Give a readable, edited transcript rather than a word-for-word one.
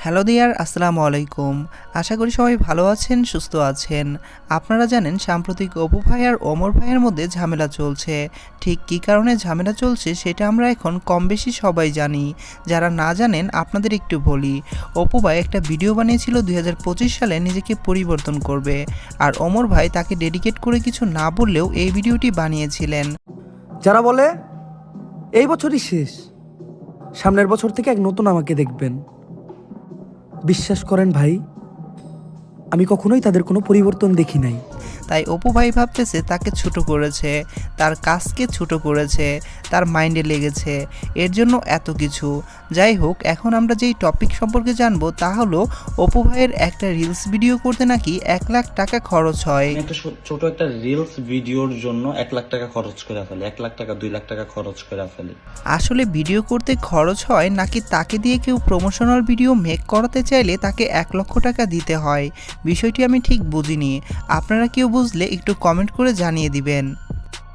Hello দিয়ার, আসসালামু আলাইকুম। আশা করি সবাই ভালো আছেন, সুস্থ আছেন। আপনারা জানেন সাম্প্রতিক অপু ভাই আর ওমর ভাইয়ের মধ্যে ঝামেলা চলছে। ঠিক কী কারণে ঝামেলা চলছে সেটা আমরা এখন কম বেশি সবাই জানি। যারা না জানেন আপনাদের একটু বলি। অপু ভাই একটা ভিডিও বানিয়েছিল 2025 সালে নিজেকে পরিবর্তন করবে, আর ওমর ভাই তাকে ডেডিকেট করে কিছু না বললেও এই ভিডিওটি বানিয়েছিলেন। যারা বলে এই বছরই শেষ, সামনের বছর থেকে এক নতুন আমাকে দেখবেন, বিশ্বাস করেন ভাই, আমি কখনোই তাদের কোনো পরিবর্তন দেখি নাই। তাই অপু ভাই ভাবতেছে তাকে ছোট করেছে, তার কাজকে ছোট করেছে, তার মাইন্ডে লেগেছে, এর জন্য এত কিছু। যাই হোক, এখন আমরা যেই টপিক সম্পর্কে জানবো তা হলো অপু ভাইয়ের একটা রিলস ভিডিও করতে নাকি 1 লাখ টাকা খরচ হয়। একটা ছোট একটা রিলস ভিডিওর জন্য 1 লাখ টাকা খরচ করে ফেলে, 1 লাখ টাকা 2 লাখ টাকা খরচ করে ফেলে। আসলে ভিডিও করতে খরচ হয় নাকি তাকে দিয়ে কেউ প্রমোশনাল ভিডিও মেক করাতে চাইলে তাকে 1 লক্ষ টাকা দিতে হয়, বিষয়টি আমি ঠিক বুঝিনি। আপনারা কেউ বুঝলে একটু কমেন্ট করে জানিয়ে দিবেন।